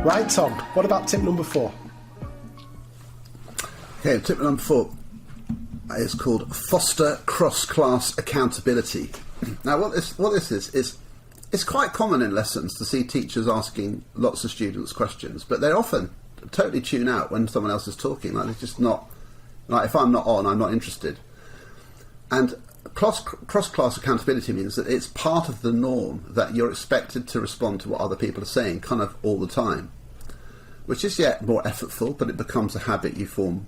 Right, Tom, what about tip number 4? Okay, tip number 4 is called foster cross-class accountability. Now, what this is it's quite common in lessons to see teachers asking lots of students questions, but they often totally tune out when someone else is talking. Like, they're just not, like, if I'm not on, I'm not interested. And cross-class accountability means that it's part of the norm that you're expected to respond to what other people are saying kind of all the time, which is yet more effortful, but it becomes a habit you form.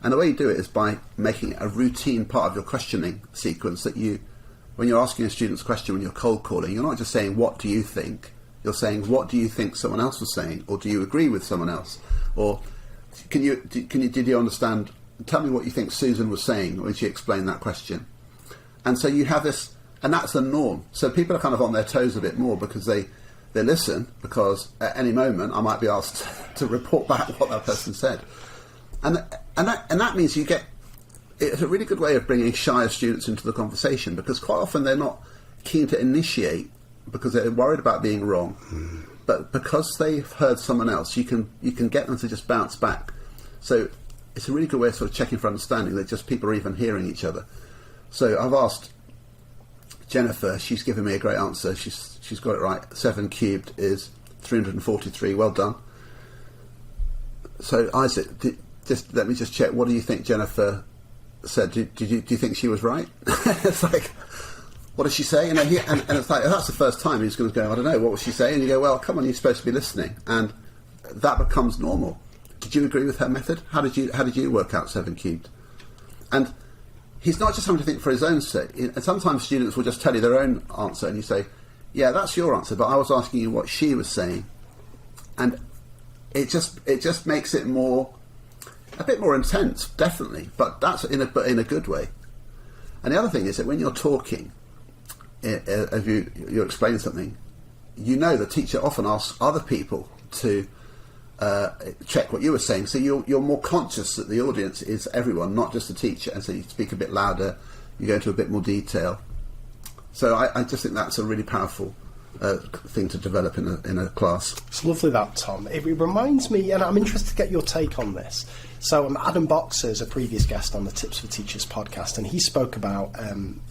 And the way you do it is by making it a routine part of your questioning sequence, that you, when you're asking a student's question, when you're cold calling, you're not just saying, what do you think? You're saying, what do you think someone else was saying? Or do you agree with someone else? Or did you understand, tell me what you think Susan was saying when she explained that question. And so you have this, and that's the norm. So people are kind of on their toes a bit more because they listen, because at any moment I might be asked to report back what that person said. And that means you get, it's a really good way of bringing shyer students into the conversation, because quite often they're not keen to initiate because they're worried about being wrong. But because they've heard someone else, you can get them to just bounce back. So it's a really good way of sort of checking for understanding that just people are even hearing each other. So I've asked Jennifer, she's given me a great answer. She's got it right. 7 cubed is 343. Well done. So Isaac, just let me just check. What do you think Jennifer said? Do you think she was right? It's like, what did she say? And it's like, that's the first time he's going to go, I don't know, what was she saying? And you go, well, come on, you're supposed to be listening. And that becomes normal. Did you agree with her method? How did you work out 7 cubed? And he's not just having to think for his own sake. And sometimes students will just tell you their own answer, and you say, yeah, that's your answer, but I was asking you what she was saying. And it just makes it a bit more intense, definitely, but that's in a good way. And the other thing is that when you're talking, if you're explaining something, you know the teacher often asks other people to check what you were saying, so you're more conscious that the audience is everyone, not just the teacher, and so you speak a bit louder, you go into a bit more detail. So I just think that's a really powerful thing to develop in a class. It's lovely that, Tom. It reminds me, and I'm interested to get your take on this. So Adam Boxer is a previous guest on the Tips for Teachers podcast, and he spoke about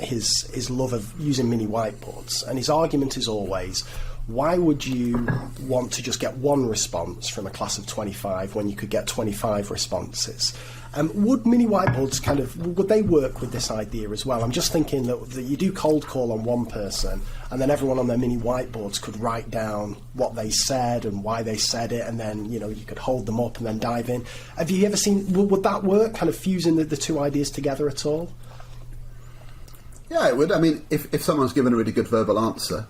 his love of using mini whiteboards, and his argument is always, why would you want to just get one response from a class of 25 when you could get 25 responses? Would mini whiteboards would they work with this idea as well? I'm just thinking that you do cold call on one person, and then everyone on their mini whiteboards could write down what they said and why they said it, and then you could hold them up and then dive in. Have you ever seen, would that work, kind of fusing the two ideas together at all? Yeah, it would. I mean, if someone's given a really good verbal answer,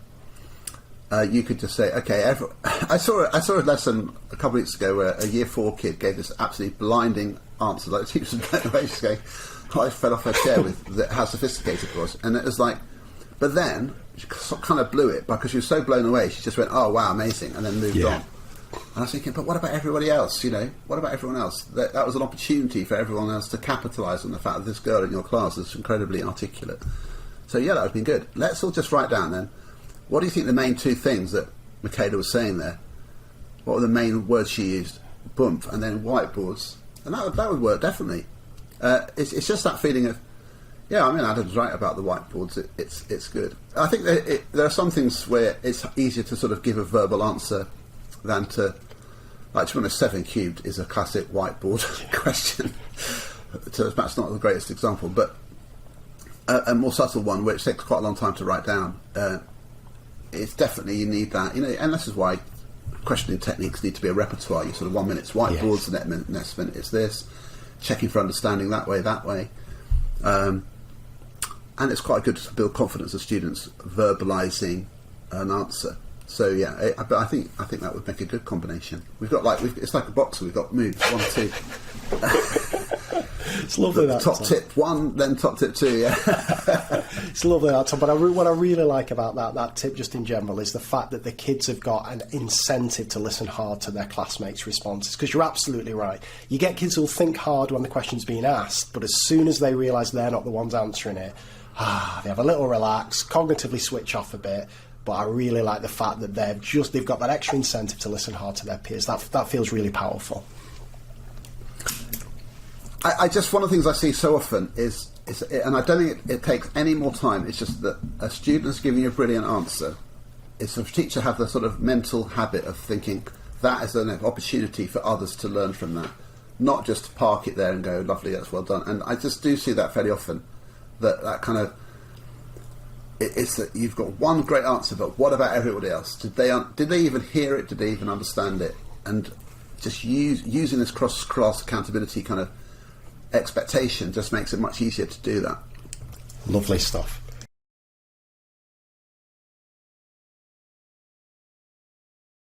you could just say, okay, I saw a lesson a couple of weeks ago where a year 4 kid gave this absolutely blinding answer, like the teacher was blown away. She's going, I fell off her chair with how sophisticated it was. And it was like, but then she kind of blew it because she was so blown away, she just went, oh wow, amazing, and then moved on. And I was thinking, but what about everybody else? What about everyone else? That was an opportunity for everyone else to capitalise on the fact that this girl in your class is incredibly articulate. So yeah, that would have been good. Let's all just write down then, what do you think the main 2 things that Michaela was saying there? What were the main words she used? Boom, and then whiteboards. And that would work, definitely. It's just that feeling of, yeah, I mean, Adam's right about the whiteboards. It's good. I think there are some things where it's easier to sort of give a verbal answer than to, like, to be honest, 7 cubed is a classic whiteboard question. So perhaps not the greatest example, but a more subtle one, which takes quite a long time to write down. It's definitely, you need that, and this is why questioning techniques need to be a repertoire. You sort of 1 minute's whiteboards, the next minute it's this, checking for understanding that way, and it's quite good to build confidence of students verbalising an answer. So yeah, but I think that would make a good combination. It's like a boxer. We've got moves 1, 2. It's lovely that top tip 1, then top tip 2. Yeah, it's lovely that, Tom. But what I really like about that tip, just in general, is the fact that the kids have got an incentive to listen hard to their classmates' responses. Because you're absolutely right. You get kids who'll think hard when the question's being asked, but as soon as they realise they're not the ones answering it, they have a little relax, cognitively switch off a bit. but I really like the fact that they've got that extra incentive to listen hard to their peers. That feels really powerful. I just, one of the things I see so often is, and I don't think it takes any more time, it's just that a student's giving you a brilliant answer. It's a teacher have the sort of mental habit of thinking that is an opportunity for others to learn from that, not just to park it there and go, lovely, that's well done. And I just do see that fairly often, that kind of, it's that you've got one great answer, but what about everybody else? Did they even hear it? Did they even understand it? And just using this cross-class accountability kind of expectation just makes it much easier to do that. Lovely stuff.